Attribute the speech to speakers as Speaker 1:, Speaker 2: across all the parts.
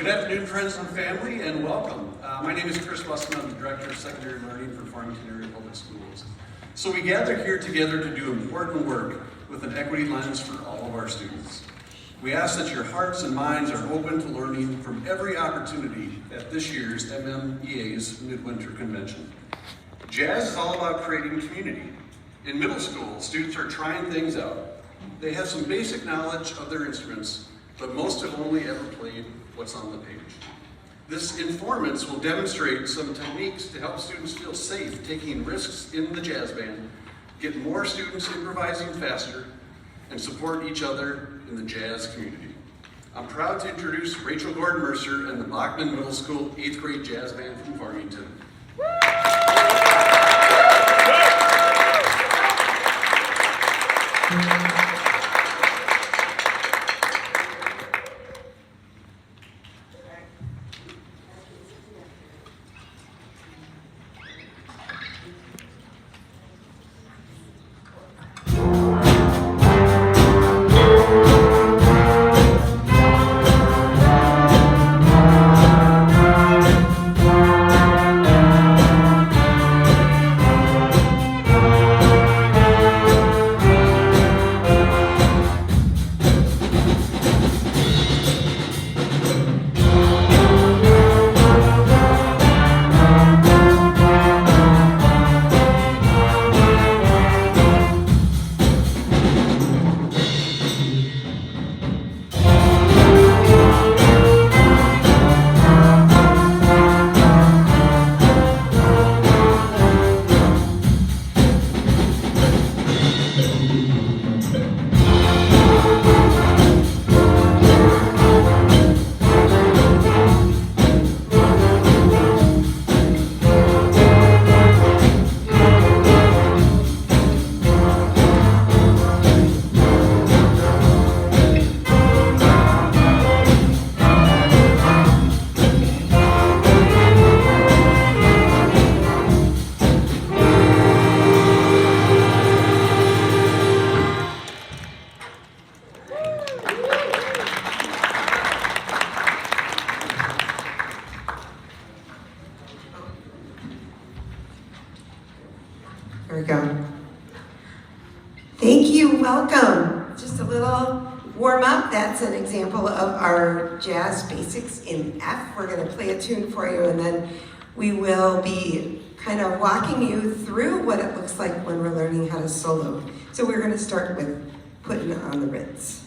Speaker 1: Good afternoon, friends and family, and welcome. My name is Chris Weston. I'm the Director of Secondary Learning for Farmington Area Public Schools. So we gather here together to do important work with an equity lens for all of our students. We ask that your hearts and minds are open to learning from every opportunity at this year's MMEA's Midwinter Convention. Jazz is all about creating community. In middle school, students are trying things out. They have some basic knowledge of their instruments, but most have only ever played what's on the page. This Informants will demonstrate some techniques to help students feel safe taking risks in the jazz band, get more students improvising faster, and support each other in the jazz community. I'm proud to introduce Rachel Gordon-Mercer and the Bachman Middle School 8th grade jazz band from Farmington.
Speaker 2: There we go. Thank you, welcome. Just a little warm up. That's an example of our jazz basics in F. We're going to play a tune for you, and then we will be kind of walking you through what it looks like when we're learning how to solo. So we're going to start with Putting on the Ritz.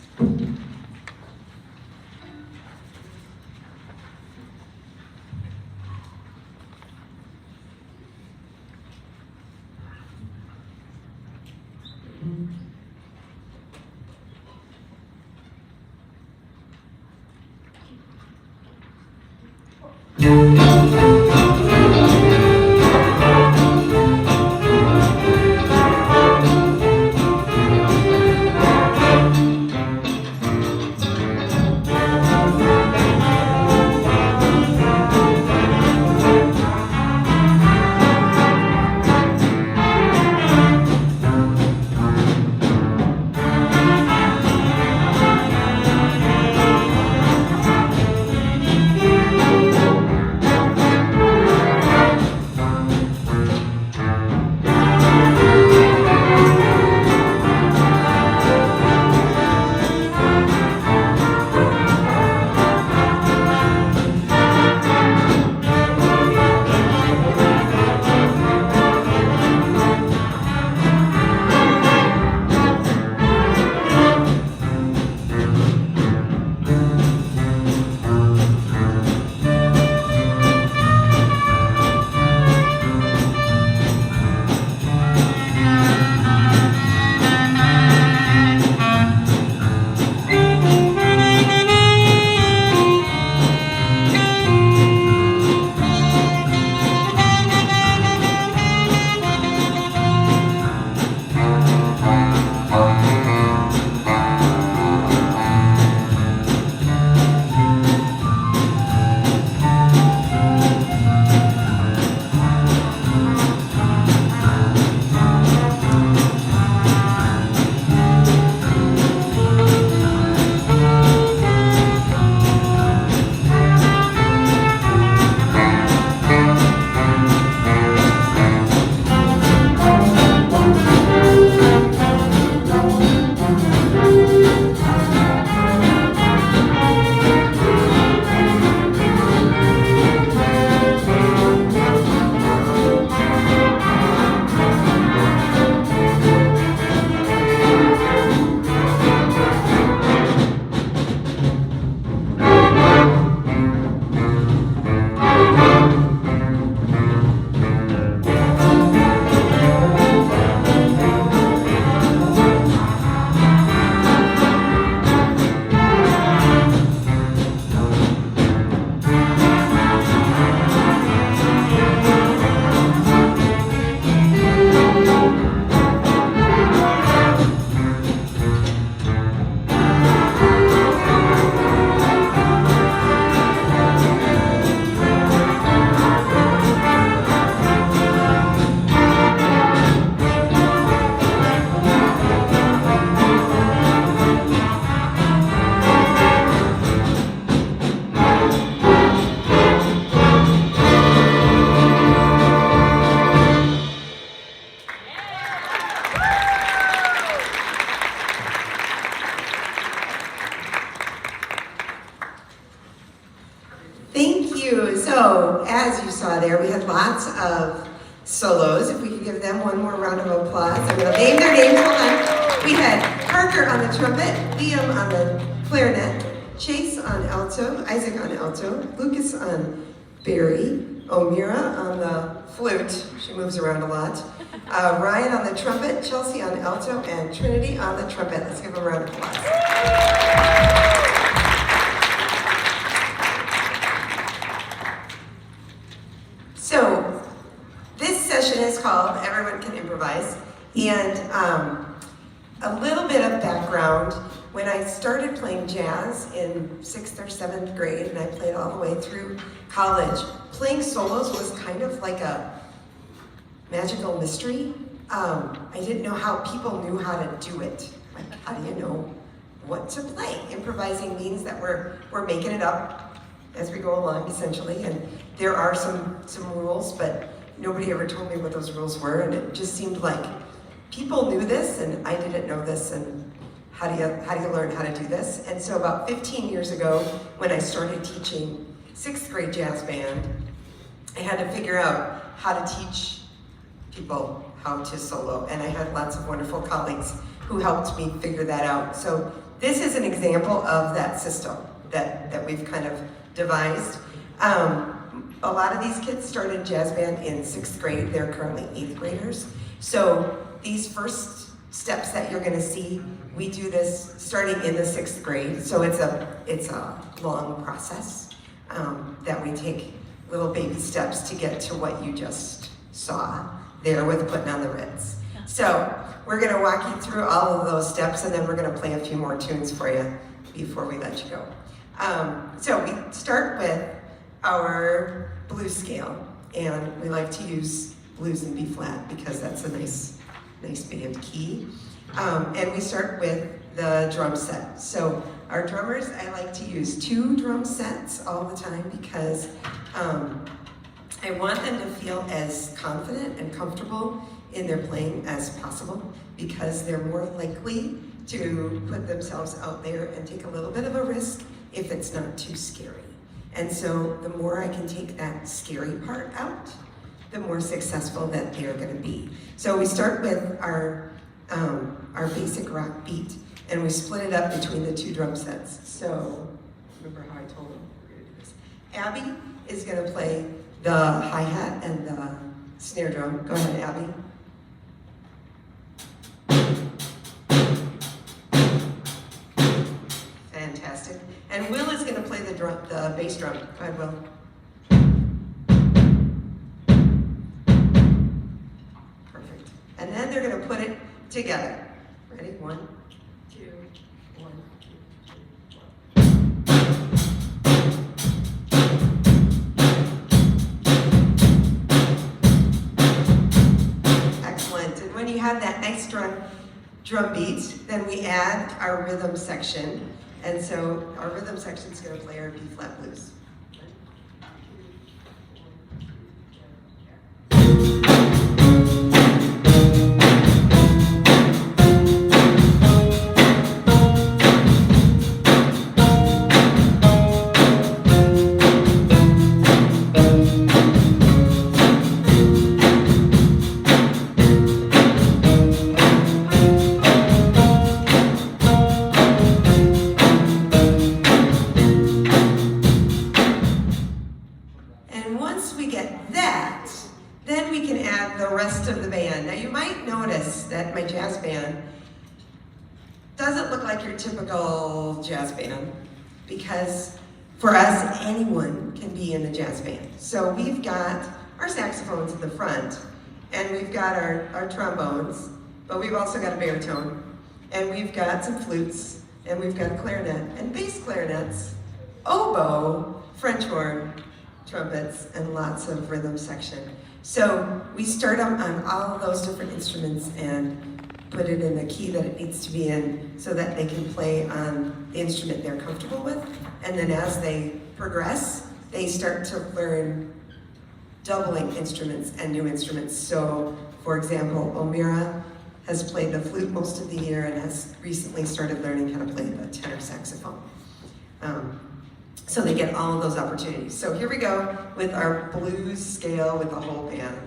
Speaker 2: Thank you. So, as you saw there, we had lots of solos. If we could give them one more round of applause. I'm going to name their names. Hold on. We had Parker on the trumpet, Liam on the clarinet, Chase on alto, Isaac on alto, Lucas on bari, Omira on the flute. She moves around a lot. Ryan on the trumpet, Chelsea on alto, and Trinity on the trumpet. Let's give them a round of applause. So, this session is called Everyone Can Improvise, and a little bit of background. When I started playing jazz in 6th or 7th grade, and I played all the way through college, playing solos was kind of like a magical mystery. I didn't know how people knew how to do it. Like, how do you know what to play? Improvising means that we're making it up as we go along, essentially, and there are some rules, but nobody ever told me what those rules were, and it just seemed like people knew this, and I didn't know this, and how do you learn how to do this? And so about 15 years ago, when I started teaching 6th grade jazz band, I had to figure out how to teach people how to solo, and I had lots of wonderful colleagues who helped me figure that out. So this is an example of that system that we've kind of devised. A lot of these kids started jazz band in 6th grade. They're currently 8th graders. So these first steps that you're gonna see, we do this starting in the 6th grade. So it's a long process that we take little baby steps to get to what you just saw there with putting on the Ritz. So we're gonna walk you through all of those steps, and then we're gonna play a few more tunes for you before we let you go. So we start with our blues scale, and we like to use blues in B flat because that's a nice band key. And we start with the drum set. So our drummers, I like to use 2 drum sets all the time because I want them to feel as confident and comfortable in their playing as possible, because they're more likely to put themselves out there and take a little bit of a risk if it's not too scary. And so the more I can take that scary part out, the more successful that they're gonna be. So we start with our basic rock beat, and we split it up between the 2 drum sets. So, remember how I told them we're gonna do this. Abby is gonna play the hi-hat and the snare drum. Go ahead, Abby. Fantastic. And Will is gonna play the bass drum. Go ahead, Will. Perfect. And then they're gonna put it together. Ready? 1, 2, 1, 2, 3, 1. Excellent. And when you have that nice drum beat, then we add our rhythm section. And so our rhythm section is going to play our B flat blues. My jazz band doesn't look like your typical jazz band, because for us, anyone can be in the jazz band. So we've got our saxophones in the front, and we've got our trombones, but we've also got a baritone, and we've got some flutes, and we've got a clarinet, and bass clarinets, oboe, French horn, trumpets, and lots of rhythm section. So we start on all of those different instruments and put it in the key that it needs to be in so that they can play on the instrument they're comfortable with. And then as they progress, they start to learn doubling instruments and new instruments. So, for example, Omira has played the flute most of the year and has recently started learning how to play the tenor saxophone. So they get all of those opportunities. So here we go with our blues scale with the whole band.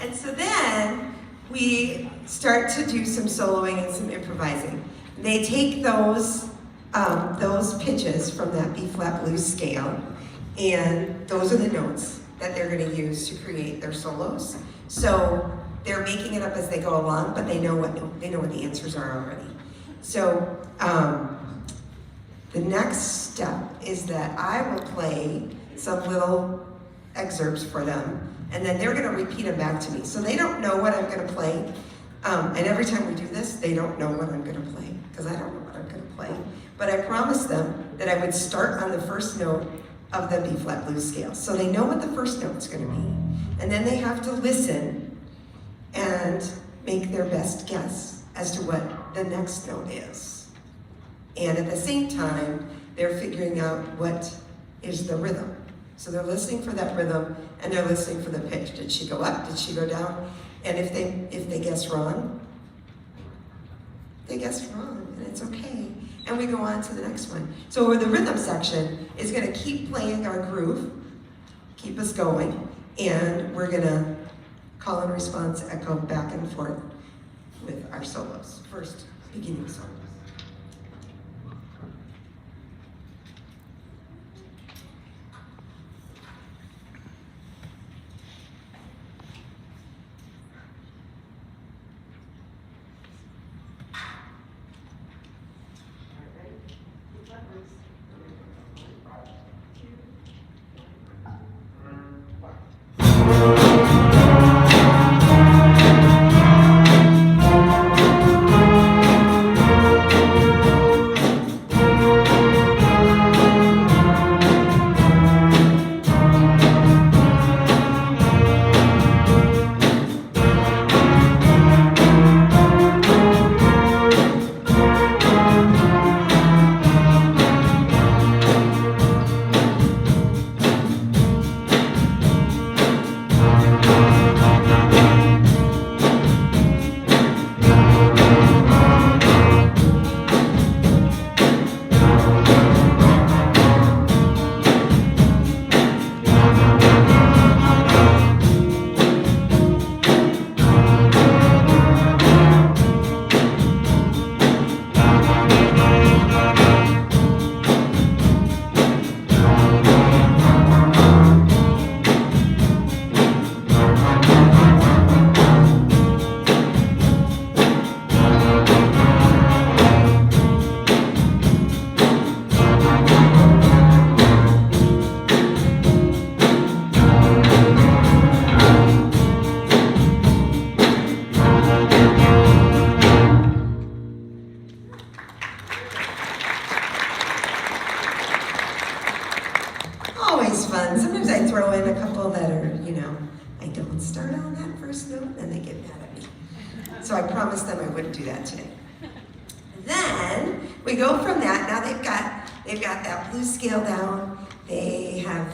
Speaker 2: And so then we start to do some soloing and some improvising. They take those pitches from that B flat blues scale, and those are the notes that they're going to use to create their solos. So they're making it up as they go along, but they know what the answers are already. So the next step is that I will play some little excerpts for them, and then they're going to repeat them back to me. So they don't know what I'm going to play, and every time we do this, they don't know what I'm going to play, because I don't know what I'm going to play. But I promised them that I would start on the first note of the B flat blues scale. So they know what the first note's going to be, and then they have to listen and make their best guess as to what the next note is. And at the same time, they're figuring out what is the rhythm. So they're listening for that rhythm, and they're listening for the pitch. Did she go up? Did she go down? And if they guess wrong, they guessed wrong, and it's okay. And we go on to the next one. So the rhythm section is going to keep playing our groove, keep us going, and we're going to call and response echo back and forth with our solos. First, beginning solos. Always fun. Sometimes I throw in a couple that are, I don't start on that first note, and they get mad at me. So I promised them I wouldn't do that today. Then we go from that. Now they've got that blues scale down. They have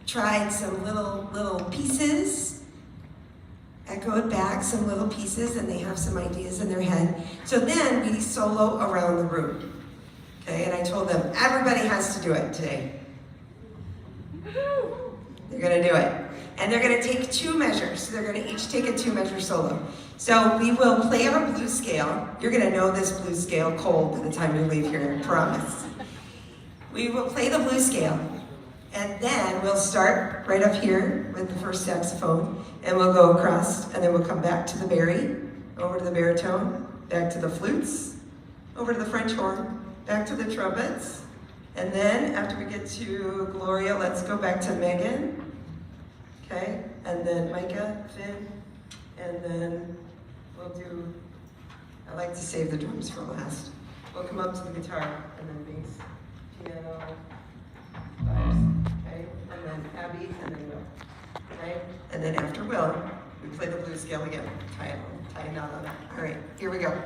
Speaker 2: tried some little pieces, echoed back some little pieces, and they have some ideas in their head. So then we solo around the room. Okay, and I told them everybody has to do it today. They're going to do it. And they're going to take 2 measures. So they're going to each take a 2-measure solo. So we will play our blues scale. You're going to know this blues scale cold by the time you leave here, I promise. We will play the blues scale. And then we'll start right up here with the first saxophone. And we'll go across. And then we'll come back to the bari, over to the baritone, back to the flutes, over to the French horn, back to the trumpets. And then after we get to Gloria, let's go back to Megan. Okay, and then Micah, Finn, and then we'll do, I like to save the drums for last. we'll come up to the guitar, and then bass, piano, vibes, okay? And then Abby, and then Will, okay? And then after Will, we play the blues scale again. Tie a knot on that. All right, here we go.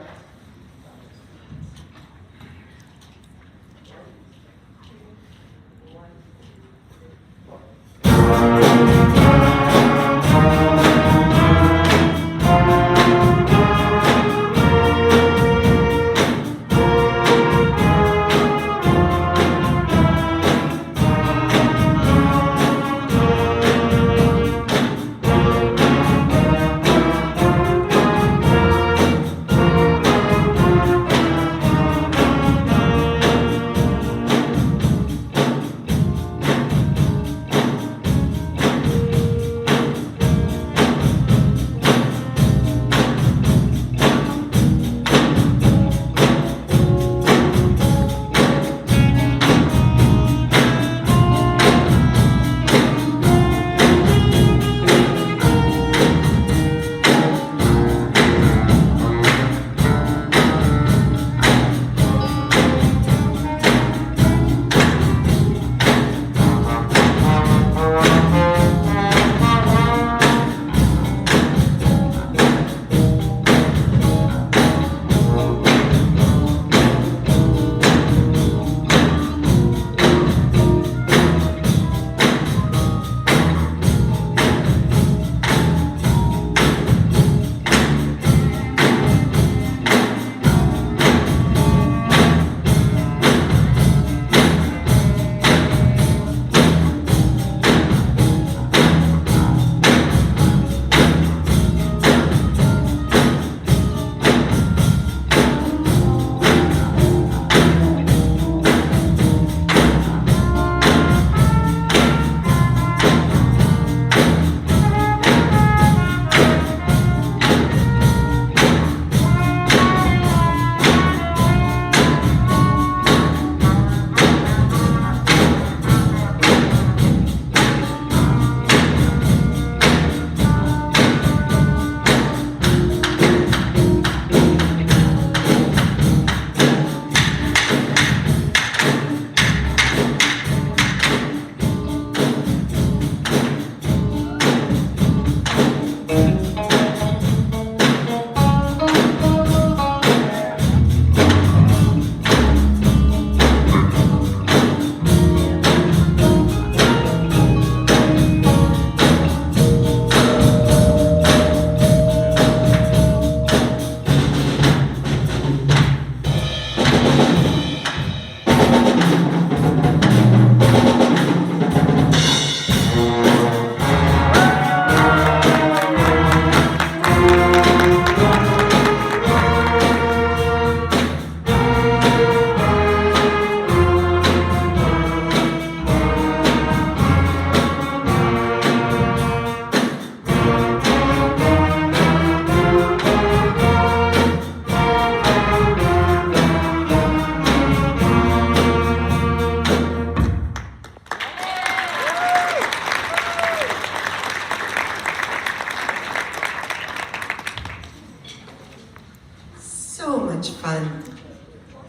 Speaker 2: So much fun.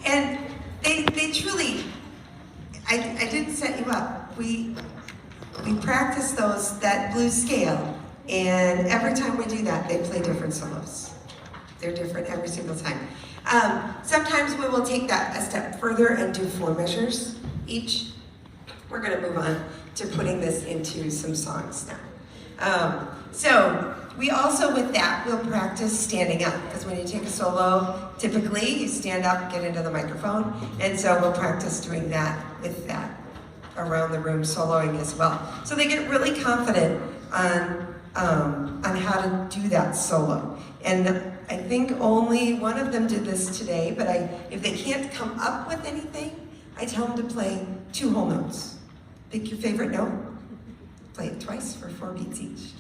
Speaker 2: And they truly, I didn't set you up. We practice that blues scale, and every time we do that, they play different solos. They're different every single time. Sometimes we will take that a step further and do 4 measures each. We're gonna move on to putting this into some songs now. So we also, with that, will practice standing up, because when you take a solo, typically you stand up, get into the microphone, and so we'll practice doing that with that around the room soloing as well. So they get really confident on how to do that solo. And I think only one of them did this today, but if they can't come up with anything, I tell them to play 2 whole notes. Pick your favorite note, play it twice for 4 beats each.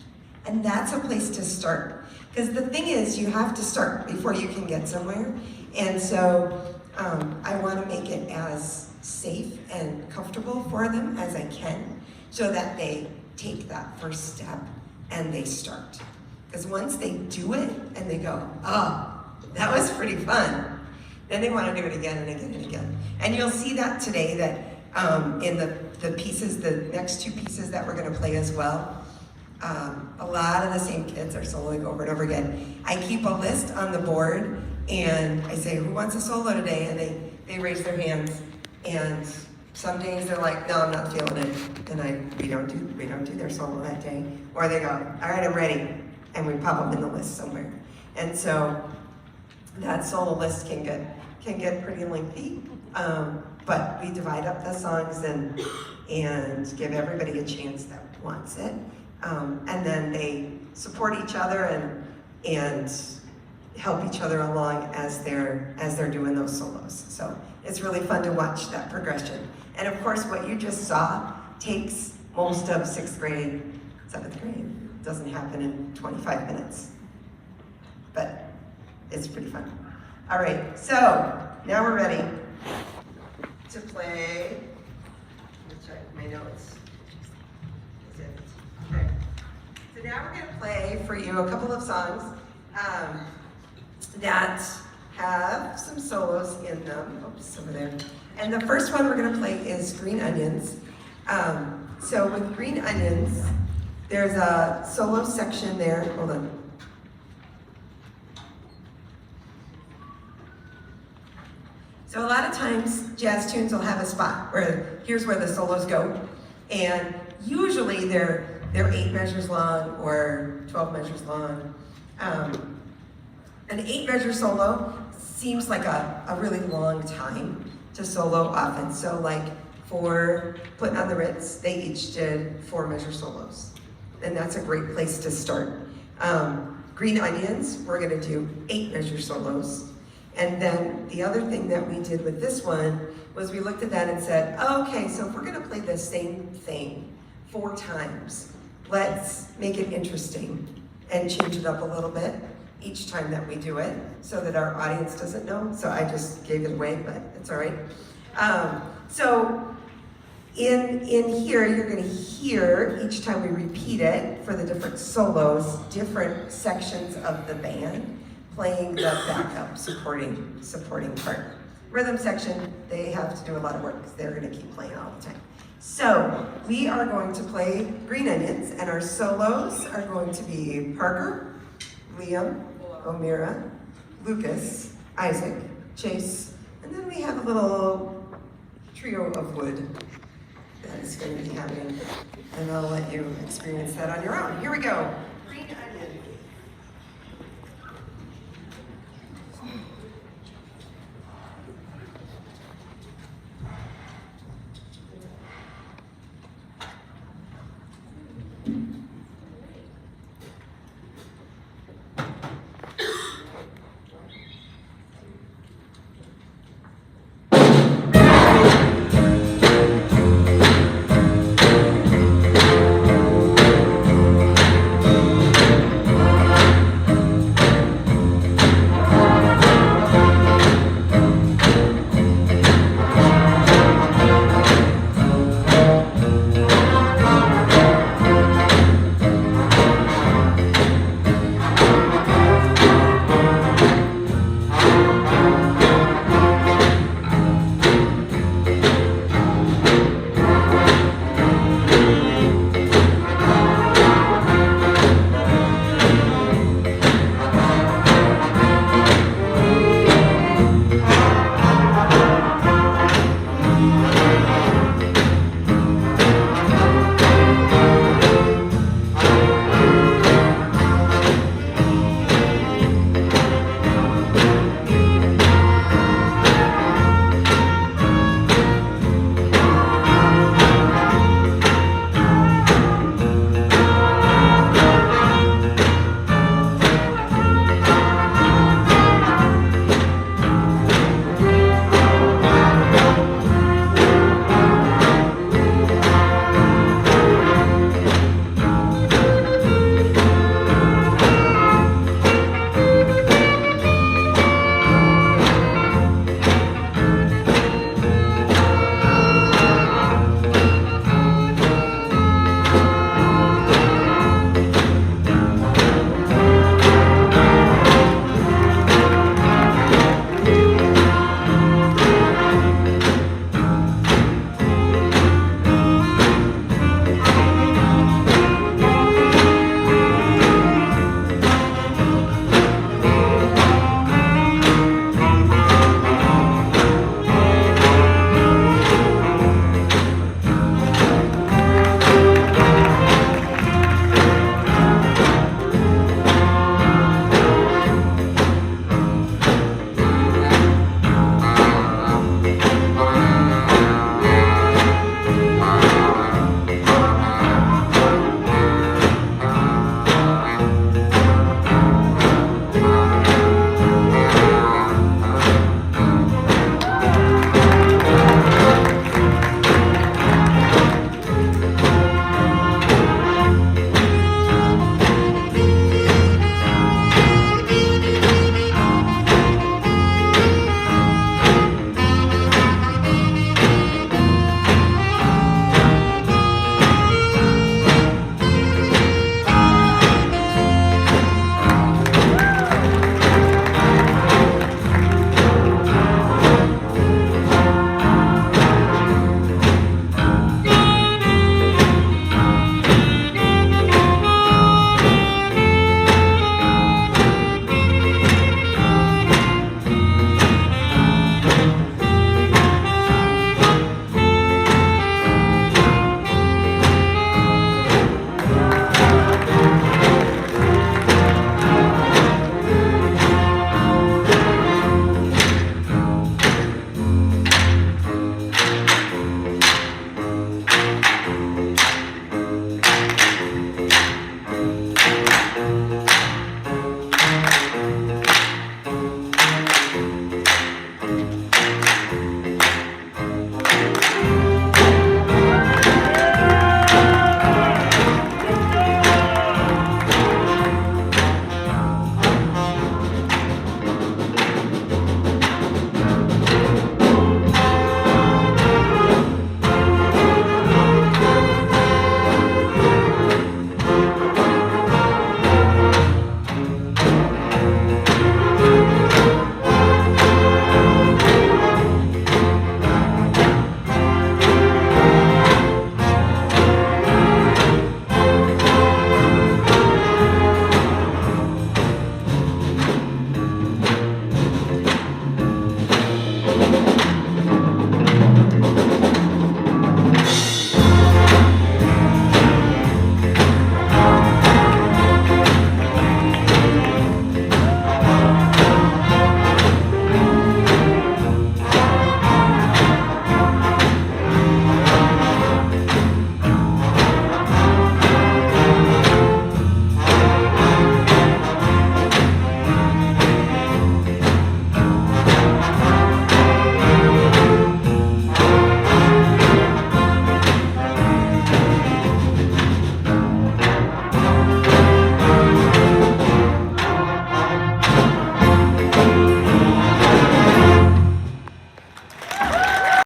Speaker 2: And that's a place to start. Because the thing is, you have to start before you can get somewhere. And so I want to make it as safe and comfortable for them as I can, so that they take that first step and they start. Because once they do it and they go, oh, that was pretty fun, Then they want to do it again and again and again. And you'll see that today that in the pieces, the next two pieces that we're going to play as well, a lot of the same kids are soloing over and over again. I keep a list on the board and I say, who wants a solo today? And they raise their hands. And some days they're like, no, I'm not feeling it. And we don't do their solo that day. Or they go, all right, I'm ready. And we pop them in the list somewhere. And so that solo list can get pretty lengthy. But we divide up the songs and give everybody a chance that wants it. And then they support each other and help each other along as they're doing those solos. So it's really fun to watch that progression. And of course, what you just saw takes most of 6th grade, 7th grade. It doesn't happen in 25 minutes. But it's pretty fun. All right, so now we're ready to play. Let's check my notes. Is it? Okay. So now we're gonna play for you a couple of songs that have some solos in them. Oops, over there. And the first one we're gonna play is Green Onions. So with Green Onions, there's a solo section there. Hold on. So a lot of times jazz tunes will have a spot where here's where the solos go. And usually they're 8 measures long or 12 measures long. An 8 measure solo seems like a really long time to solo often. So like for Putting on the Ritz, they each did 4 measure solos. And that's a great place to start. Green Onions, we're gonna do 8 measure solos. And then the other thing that we did with this one was we looked at that and said, okay, so if we're gonna play the same thing 4 times, let's make it interesting and change it up a little bit each time that we do it so that our audience doesn't know. So I just gave it away, but it's all right. So in here, you're gonna hear each time we repeat it for the different solos, different sections of the band playing the backup supporting part. Rhythm section, they have to do a lot of work because they're gonna keep playing all the time. So we are going to play Green Onions and our solos are going to be Parker, Liam, O'Meara, Lucas, Isaac, Chase, and then we have a little trio of wood that is going to be happening. And I'll let you experience that on your own. Here we go. Green Onions.